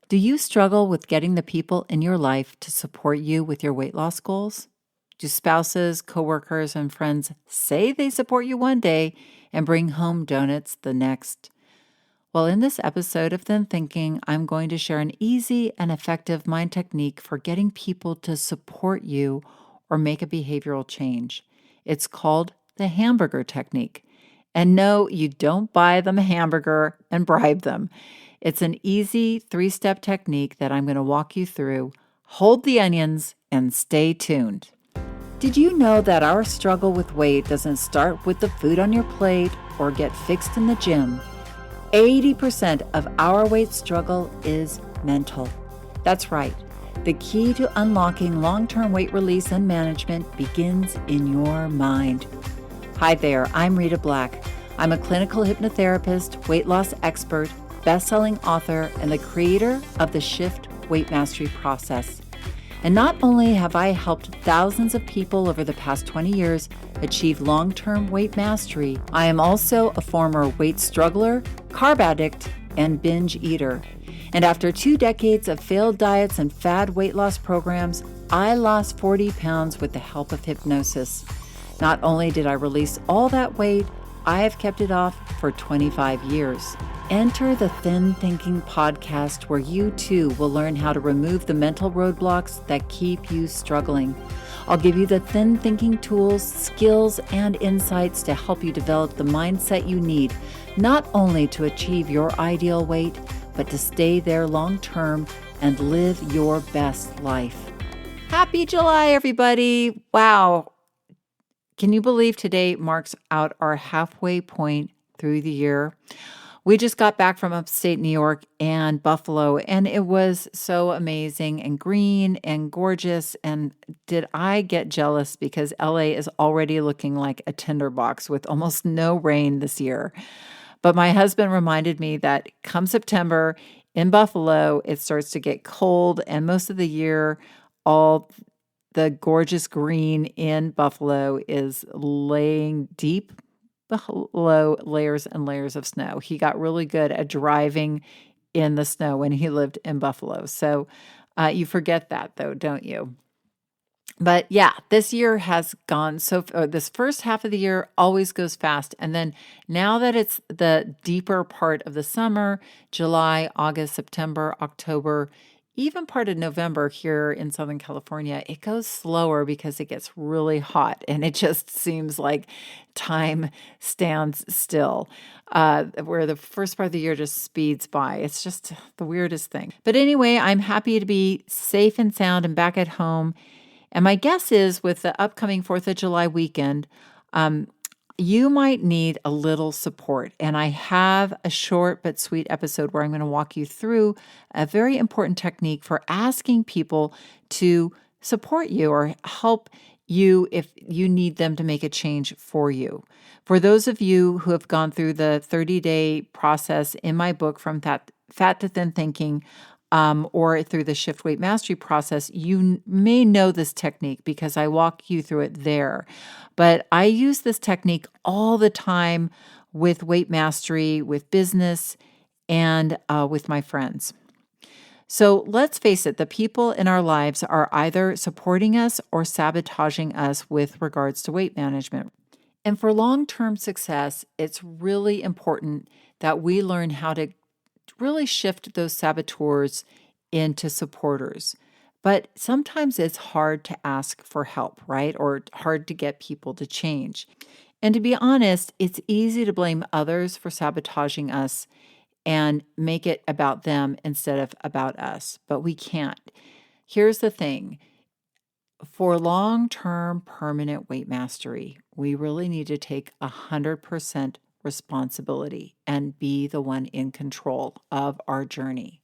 Do you struggle with getting the people in your life to support you with your weight loss goals? Do spouses, coworkers, and friends say they support you one day and bring home donuts the next? Well, in this episode of Then Thinking, I'm going to share an easy and effective mind technique for getting people to support you or make a behavioral change. It's called the Hamburger Technique. And no, you don't buy them a hamburger and bribe them. It's an easy 3-step technique that I'm going to walk you through. Hold the onions and stay tuned. Did you know that our struggle with weight doesn't start with the food on your plate or get fixed in the gym? 80% of our weight struggle is mental. That's right. The key to unlocking long-term weight release and management begins in your mind. Hi there, I'm Rita Black. I'm a clinical hypnotherapist, weight loss expert, best-selling author, and the creator of the Shift Weight Mastery process. And not only have I helped thousands of people over the past 20 years achieve long-term weight mastery, I am also a former weight struggler, carb addict, and binge eater. And after 2 decades of failed diets and fad weight loss programs, I lost 40 pounds with the help of hypnosis. Not only did I release all that weight, I have kept it off for 25 years. Enter the Thin Thinking podcast, where you too will learn how to remove the mental roadblocks that keep you struggling. I'll give you the thin thinking tools, skills, and insights to help you develop the mindset you need, not only to achieve your ideal weight, but to stay there long term and live your best life. Happy July, everybody. Wow. Can you believe today marks out our halfway point through the year? We just got back from upstate New York and Buffalo, and it was so amazing and green and gorgeous. And did I get jealous because LA is already looking like a tinderbox with almost no rain this year. But my husband reminded me that come September in Buffalo, it starts to get cold, and most of the year, all the gorgeous green in Buffalo is laying deep below layers and layers of snow. He got really good at driving in the snow when he lived in Buffalo. So you forget that, though, don't you? But yeah, this year has gone this first half of the year always goes fast. And then now that it's the deeper part of the summer, July, August, September, October, even part of November here in Southern California, it goes slower because it gets really hot and it just seems like time stands still, where the first part of the year just speeds by. It's just the weirdest thing. But anyway, I'm happy to be safe and sound and back at home. And my guess is with the upcoming 4th of July weekend, you might need a little support. And I have a short but sweet episode where I'm going to walk you through a very important technique for asking people to support you or help you if you need them to make a change for you. For those of you who have gone through the 30-day process in my book, From Fat to Thin Thinking, or through the Shift Weight Mastery process, you may know this technique because I walk you through it there. But I use this technique all the time with weight mastery, with business, and with my friends. So let's face it, the people in our lives are either supporting us or sabotaging us with regards to weight management. And for long-term success, it's really important that we learn how to really shift those saboteurs into supporters. But sometimes it's hard to ask for help, right? Or hard to get people to change. And to be honest, it's easy to blame others for sabotaging us and make it about them instead of about us. But we can't. Here's the thing. For long-term permanent weight mastery, we really need to take 100% responsibility and be the one in control of our journey.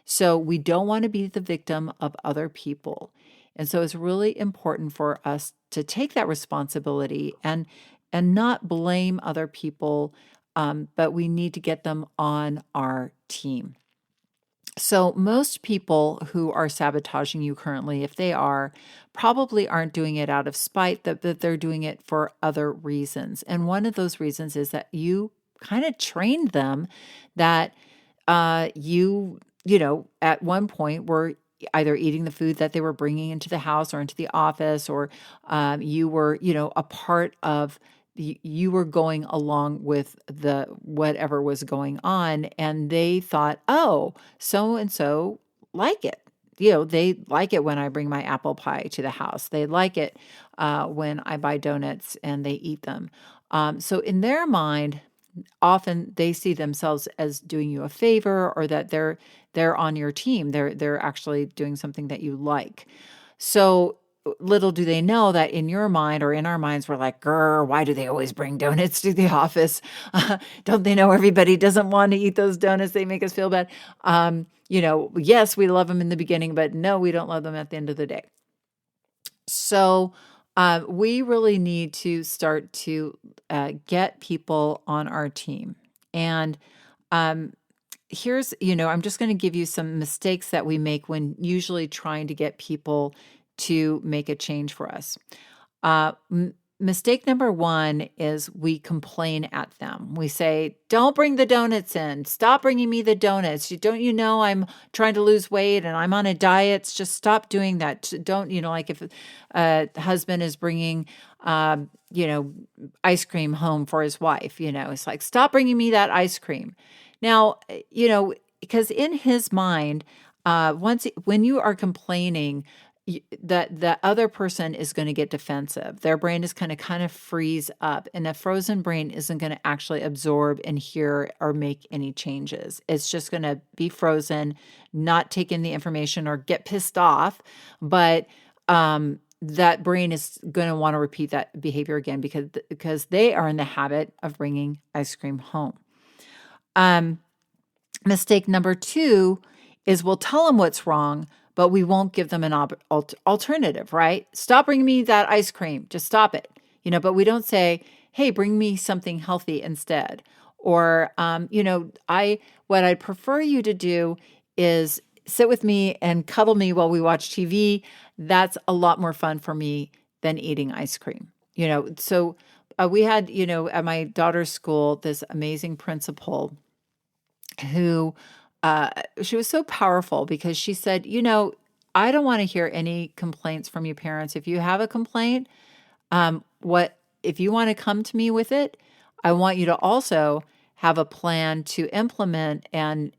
So we don't want to be the victim of other people. And so it's really important for us to take that responsibility and not blame other people, but we need to get them on our team. So most people who are sabotaging you currently, if they are, probably aren't doing it out of spite, that they're doing it for other reasons. And one of those reasons is that you kind of trained them that you at one point were either eating the food that they were bringing into the house or into the office, or you were, a part of you were going along with the whatever was going on, and they thought, oh, so and so like it. They like it when I bring my apple pie to the house. They like it when I buy donuts and they eat them. So in their mind, often they see themselves as doing you a favor, or that they're on your team. They're actually doing something that you like. So little do they know that in your mind, or in our minds, we're like, grr, why do they always bring donuts to the office? Don't they know everybody doesn't want to eat those donuts? They make us feel bad. Yes, we love them in the beginning, but no, we don't love them at the end of the day. So we really need to start to get people on our team. And here's, I'm just going to give you some mistakes that we make when usually trying to get people to make a change for us. Mistake number one is we complain at them. We say, don't bring the donuts in. Stop bringing me the donuts. Don't you know I'm trying to lose weight and I'm on a diet? Just stop doing that. Don't, like if a husband is bringing, ice cream home for his wife, it's like, stop bringing me that ice cream. Now, because in his mind, when you are complaining, that the other person is going to get defensive. Their brain is going to kind of freeze up, and a frozen brain isn't going to actually absorb and hear or make any changes. It's just going to be frozen, not take in the information or get pissed off. But that brain is going to want to repeat that behavior again because they are in the habit of bringing ice cream home. Mistake number two is we'll tell them what's wrong, but we won't give them an alternative, right? Stop bringing me that ice cream. Just stop it. But we don't say, hey, bring me something healthy instead. Or, what I'd prefer you to do is sit with me and cuddle me while we watch TV. That's a lot more fun for me than eating ice cream. So we had, at my daughter's school, this amazing principal who she was so powerful because she said, I don't want to hear any complaints from you parents. If you have a complaint, if you want to come to me with it, I want you to also have a plan to implement and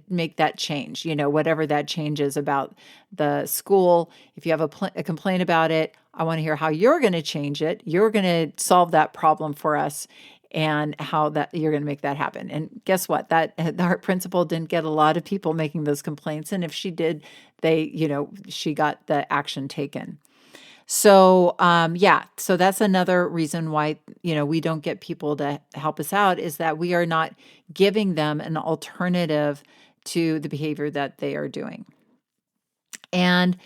make that change, whatever that change is about the school. If you have a complaint about it, I want to hear how you're going to change it. You're going to solve that problem for us, and how that you're going to make that happen. And guess what? Our principal didn't get a lot of people making those complaints. And if she did, she got the action taken. So, so that's another reason why, we don't get people to help us out, is that we are not giving them an alternative to the behavior that they are doing. And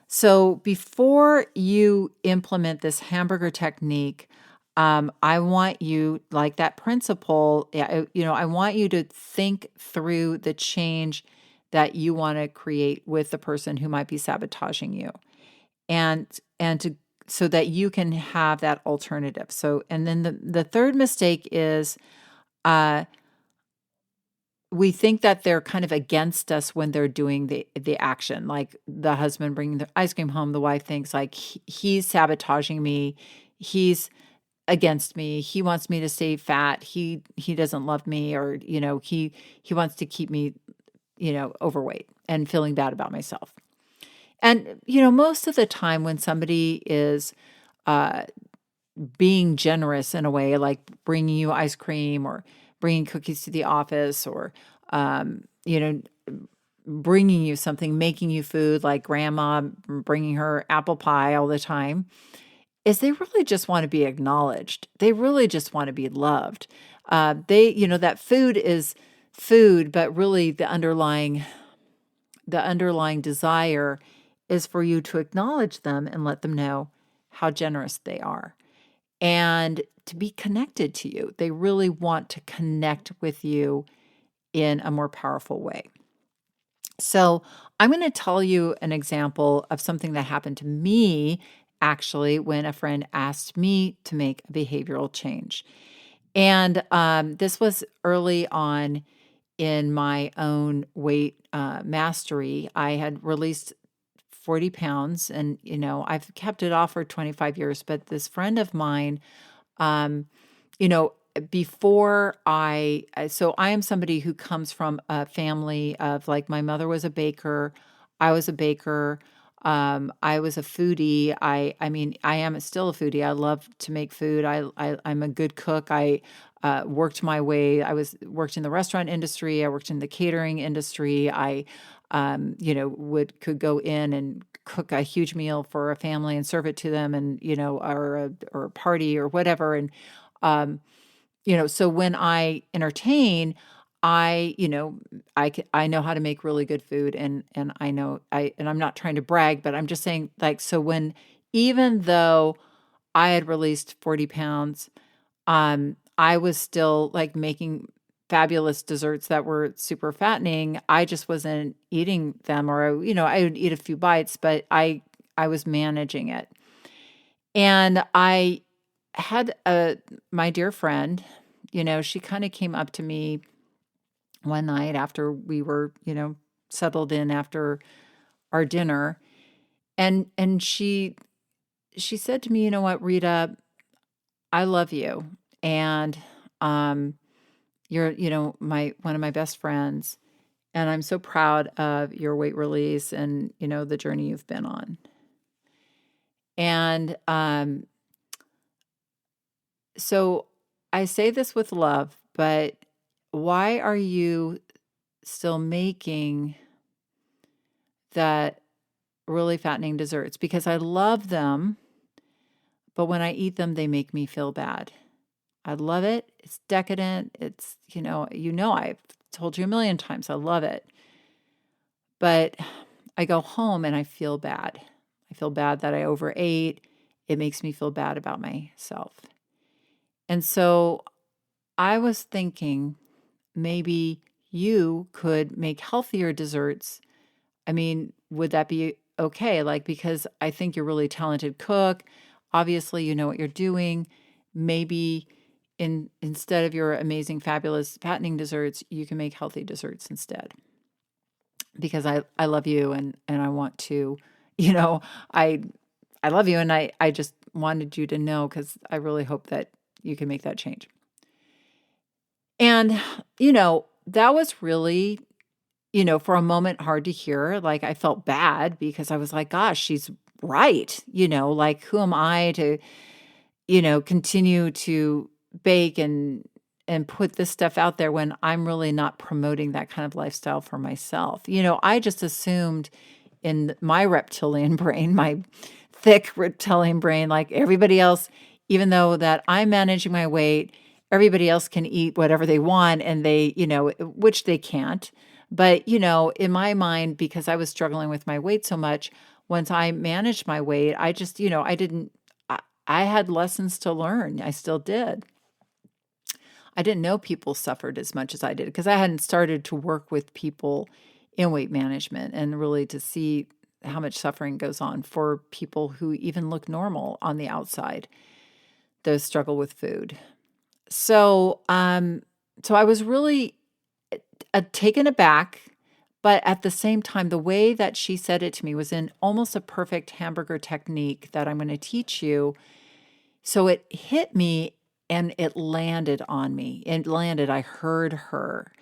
so before you implement this hamburger technique, I want you, like that principle, I want you to think through the change that you want to create with the person who might be sabotaging you, and so that you can have that alternative. So, and then the third mistake is, we think that they're kind of against us when they're doing the action, like the husband bringing the ice cream home. The wife thinks like he's sabotaging me. He's against me. He wants me to stay fat. He doesn't love me, or, he wants to keep me, overweight and feeling bad about myself. And, most of the time when somebody is being generous in a way, like bringing you ice cream or bringing cookies to the office, or, bringing you something, making you food, like grandma bringing her apple pie all the time, is they really just want to be acknowledged. They really just want to be loved. That food is food, but really the underlying desire is for you to acknowledge them and let them know how generous they are, and to be connected to you. They really want to connect with you in a more powerful way. So I'm going to tell you an example of something that happened to me, actually, when a friend asked me to make a behavioral change. And this was early on in my own weight mastery. I had released 40 pounds, and, I've kept it off for 25 years. But this friend of mine, um, you know, before so I am somebody who comes from a family of, like, my mother was a baker, I was a baker, I was a foodie. I mean, I am still a foodie. I love to make food. I'm a good cook. I worked my way. Worked in the restaurant industry. I worked in the catering industry. I, could go in and cook a huge meal for a family and serve it to them, and or a party or whatever. And um, so when I entertain, I, I know how to make really good food, and I'm not trying to brag, but I'm just saying, like, so when, even though I had released 40 pounds, I was still, like, making fabulous desserts that were super fattening. I just wasn't eating them, or, I would eat a few bites, but I was managing it. And I had my dear friend, she kind of came up to me one night after we were, settled in after our dinner, and she said to me, "You know what, Rita, I love you, and um you're, my one of my best friends, and I'm so proud of your weight release and, the journey you've been on." And so I say this with love, but why are you still making that really fattening desserts? Because I love them, but when I eat them, they make me feel bad. I love it. It's decadent. It's, I've told you a million times, I love it. But I go home and I feel bad. I feel bad that I overate. It makes me feel bad about myself. And so I was thinking, maybe you could make healthier desserts. I mean, would that be okay? Like, because I think you're a really talented cook. Obviously, you know what you're doing. Maybe instead of your amazing, fabulous fattening desserts, you can make healthy desserts instead. Because I love you, and I want to, you know, I I love you, and I just wanted you to know, because I really hope that you can make that change. And, that was really, for a moment, hard to hear. Like, I felt bad because I was like, gosh, she's right. Like, who am I to, continue to bake and put this stuff out there when I'm really not promoting that kind of lifestyle for myself. I just assumed in my reptilian brain, my thick reptilian brain, like everybody else, even though that I'm managing my weight, everybody else can eat whatever they want, and they, which they can't. But, in my mind, because I was struggling with my weight so much, once I managed my weight, I just, I had lessons to learn. I still did. I didn't know people suffered as much as I did, because I hadn't started to work with people in weight management and really to see how much suffering goes on for people who even look normal on the outside, those struggle with food. So, so I was really taken aback, but at the same time, the way that she said it to me was in almost a perfect hamburger technique that I'm going to teach you. So it hit me and it landed on me. It landed. I heard her.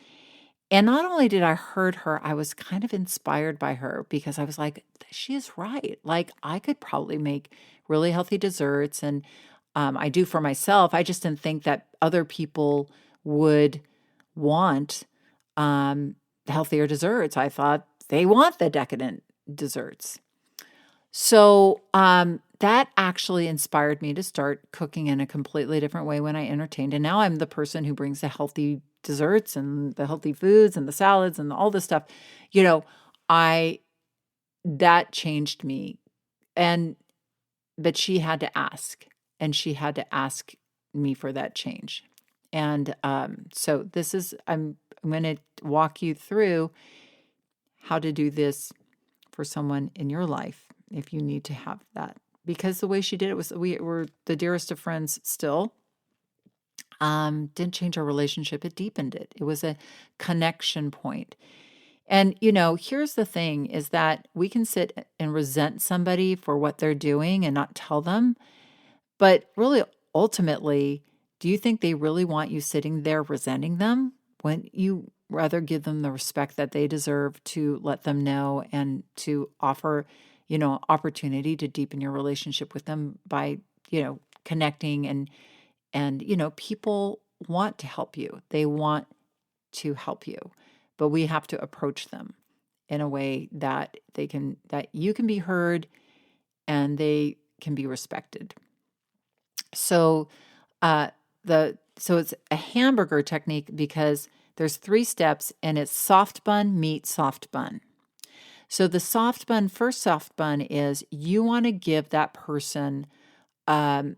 And not only did I heard her, I was kind of inspired by her, because I was like, she is right. Like, I could probably make really healthy desserts, and I do for myself. I just didn't think that other people would want healthier desserts. I thought they want the decadent desserts. So that actually inspired me to start cooking in a completely different way when I entertained. And now I'm the person who brings the healthy desserts and the healthy foods and the salads and all this stuff. You know, I that changed me. And but she had to ask, and she had to ask me for that change. And so I'm going to walk you through how to do this for someone in your life if you need to have that. Because the way she did it was, we were the dearest of friends still. Didn't change our relationship. It deepened it. It was a connection point. And, here's the thing is that we can sit and resent somebody for what they're doing and not tell them. But really, ultimately, do you think they really want you sitting there resenting them? Wouldn't you rather give them the respect that they deserve to let them know and to offer, opportunity to deepen your relationship with them by, connecting and people want to help you. They want to help you, but we have to approach them in a way that that you can be heard and they can be respected. So, so it's a hamburger technique because there's 3 steps and it's soft bun, meat, soft bun. So the first soft bun is you want to give that person um,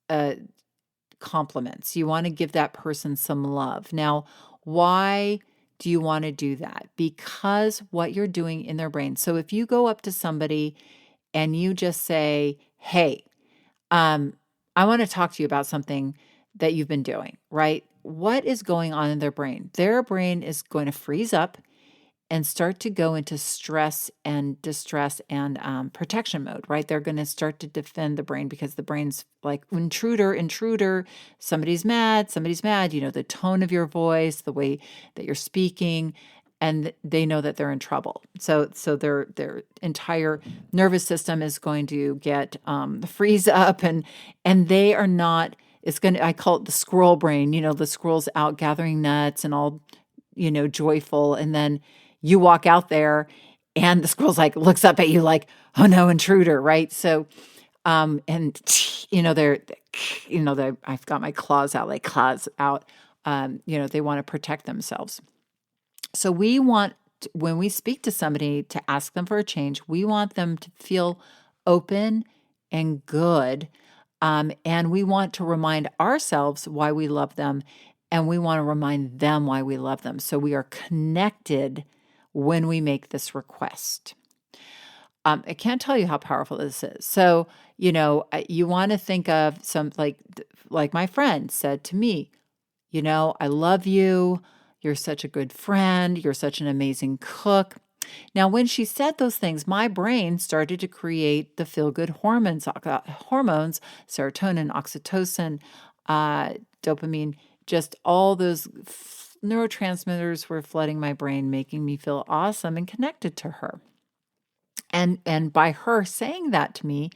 uh, compliments. You want to give that person some love. Now, why do you want to do that? Because what you're doing in their brain. So if you go up to somebody and you just say, "Hey, I want to talk to you about something that you've been doing," right? What is going on in their brain? Their brain is going to freeze up and start to go into stress and distress and protection mode, right? They're going to start to defend the brain because the brain's like intruder, intruder. Somebody's mad, somebody's mad. The tone of your voice, the way that you're speaking, and they know that they're in trouble. So their entire nervous system is going to get freeze up, and they are not. It's going to. I call it the squirrel brain. The squirrel's out gathering nuts and all, joyful, and then you walk out there and the squirrel's like looks up at you like, "Oh no, intruder," right? So and they're I've got my claws out, like claws out. They want to protect themselves. So we want when we speak to somebody to ask them for a change, we want them to feel open and good. And we want to remind ourselves why we love them, and we want to remind them why we love them. So we are connected when we make this request. I can't tell you how powerful this is. So, you want to think of some like my friend said to me, "I love you. You're such a good friend. You're such an amazing cook." Now, when she said those things, my brain started to create the feel-good hormones, serotonin, oxytocin, dopamine, just all those neurotransmitters were flooding my brain, making me feel awesome and connected to her. And by her saying that to me,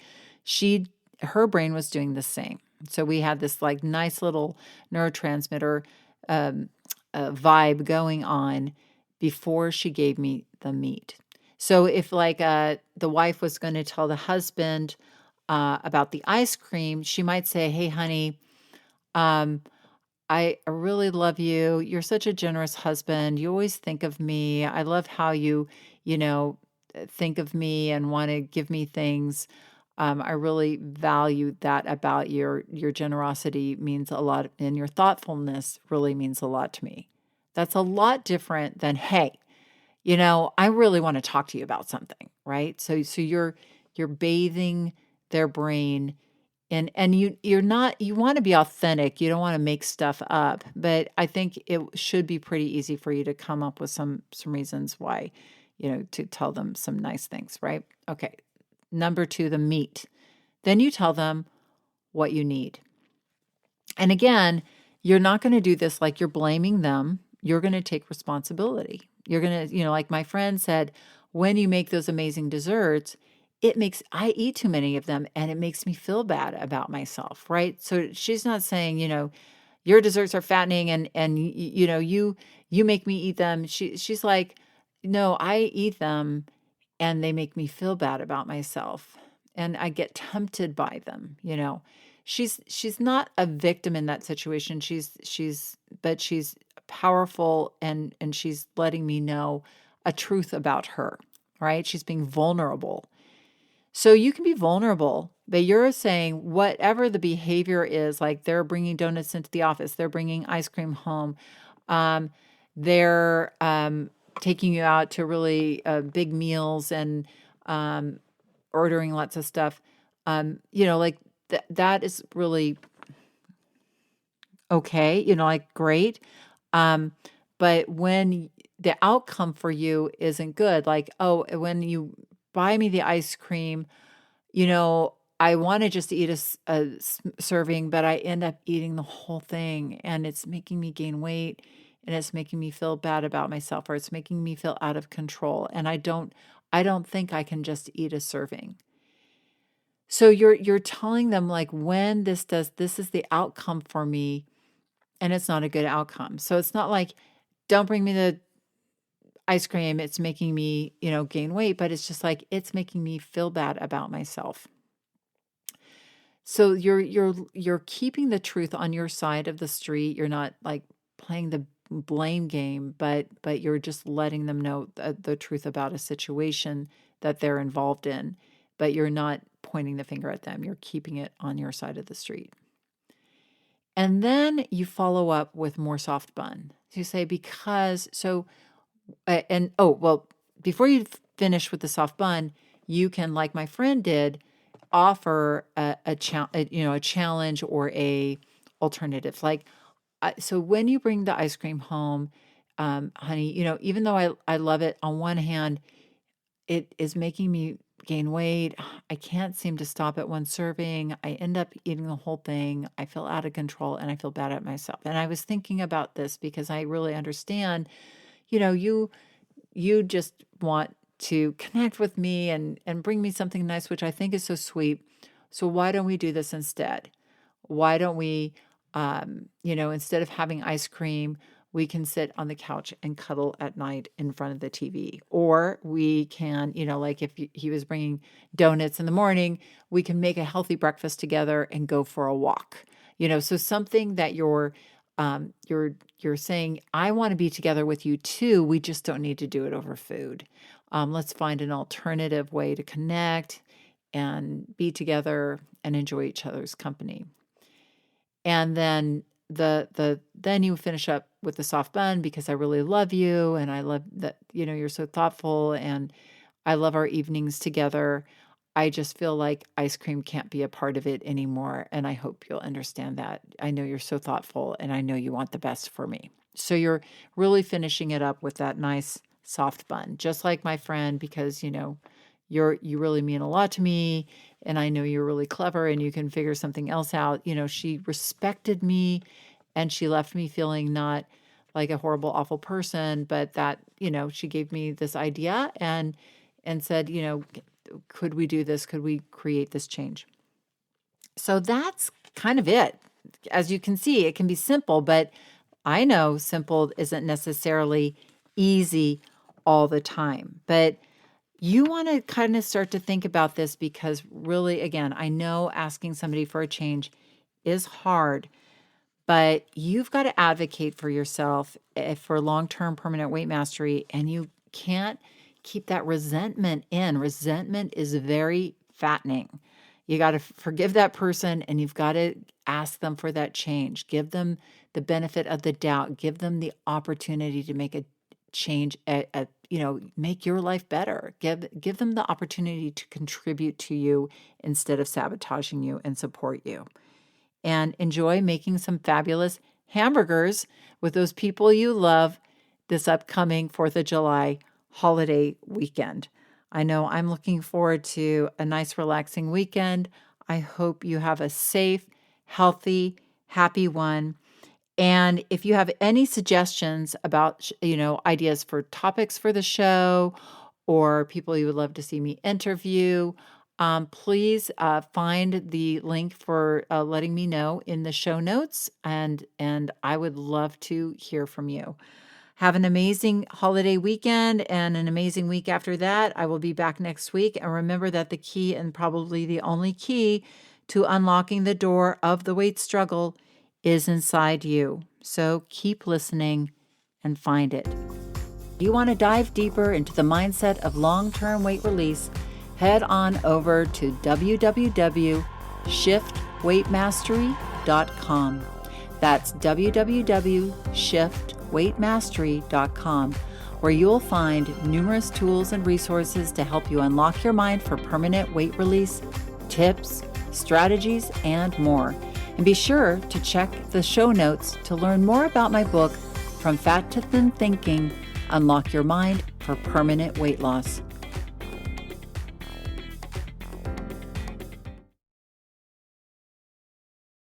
her brain was doing the same. So we had this like nice little neurotransmitter vibe going on before she gave me the meat. So if the wife was going to tell the husband about the ice cream, she might say, "Hey, honey, I really love you. You're such a generous husband. You always think of me. I love how you know, think of me and want to give me things. I really value that about your generosity means a lot, and your thoughtfulness really means a lot to me." That's a lot different than, "Hey, I really want to talk to you about something," right? So you're bathing their brain and you want to be authentic. You don't want to make stuff up, but I think it should be pretty easy for you to come up with some reasons why, to tell them some nice things, right? Okay. Number 2, the meat. Then you tell them what you need. And again, you're not going to do this like you're blaming them. You're going to take responsibility. You're going to, like my friend said, when you make those amazing desserts, I eat too many of them and it makes me feel bad about myself, right? So she's not saying, your desserts are fattening and you make me eat them. She's like, "No, I eat them and they make me feel bad about myself and I get tempted by them." She's not a victim in that situation. But she's powerful and she's letting me know a truth about her, right? She's being vulnerable. So you can be vulnerable, but you're saying whatever the behavior is, like they're bringing donuts into the office, they're bringing ice cream home, um, they're taking you out to really big meals and um, ordering lots of stuff. Like that is really okay, like great. Um, but when the outcome for you isn't good, like, oh, when you buy me the ice cream, I want to just eat a serving, but I end up eating the whole thing and it's making me gain weight and it's making me feel bad about myself, or it's making me feel out of control. And I don't think I can just eat a serving. So you're telling them, like, when this is the outcome for me, and it's not a good outcome. So it's not like, don't bring me the ice cream, it's making me, gain weight, but it's just like, it's making me feel bad about myself. So you're keeping the truth on your side of the street. You're not like playing the blame game, but you're just letting them know the truth about a situation that they're involved in, but you're not pointing the finger at them. You're keeping it on your side of the street. And then you follow up with more soft bun. So you say, before you finish with the soft bun, you can, like my friend did, offer a challenge or a alternative. Like, so when you bring the ice cream home, honey, even though I love it, on one hand, it is making me gain weight. I can't seem to stop at one serving. I end up eating the whole thing. I feel out of control and I feel bad at myself. And I was thinking about this because I really understand, you just want to connect with me and bring me something nice, which I think is so sweet. So why don't we do this instead? Why don't we, instead of having ice cream, we can sit on the couch and cuddle at night in front of the TV. Or we can, like if he was bringing donuts in the morning, we can make a healthy breakfast together and go for a walk. So something that you're saying, I want to be together with you too. We just don't need to do it over food. Let's find an alternative way to connect and be together and enjoy each other's company. And then then you finish up with the soft bun, because I really love you and I love that, you're so thoughtful and I love our evenings together. I just feel like ice cream can't be a part of it anymore. And I hope you'll understand that. I know you're so thoughtful and I know you want the best for me. So you're really finishing it up with that nice soft bun, just like my friend, because, you really mean a lot to me. And I know you're really clever and you can figure something else out. She respected me and she left me feeling not like a horrible, awful person, but that, she gave me this idea and said, could we do this? Could we create this change? So that's kind of it. As you can see, it can be simple, but I know simple isn't necessarily easy all the time. But you want to kind of start to think about this, because really, again, I know asking somebody for a change is hard, but you've got to advocate for yourself for long-term permanent weight mastery, and you can't keep that resentment in. Resentment is very fattening. You got to forgive that person and you've got to ask them for that change. Give them the benefit of the doubt. Give them the opportunity to make a change, make your life better. Give them the opportunity to contribute to you instead of sabotaging you, and support you. And enjoy making some fabulous hamburgers with those people you love this upcoming 4th of July holiday weekend. I know I'm looking forward to a nice, relaxing weekend. I hope you have a safe, healthy, happy one. And if you have any suggestions about, ideas for topics for the show, or people you would love to see me interview, please find the link for letting me know in the show notes, and I would love to hear from you. Have an amazing holiday weekend and an amazing week after that. I will be back next week. And remember that the key, and probably the only key to unlocking the door of the weight struggle, is inside you. So keep listening and find it. If you want to dive deeper into the mindset of long-term weight release, head on over to www.shiftweightmastery.com. That's www.shiftweightmastery.com, where you'll find numerous tools and resources to help you unlock your mind for permanent weight release, tips, strategies, and more. And be sure to check the show notes to learn more about my book, From Fat to Thin Thinking, Unlock Your Mind for Permanent Weight Loss.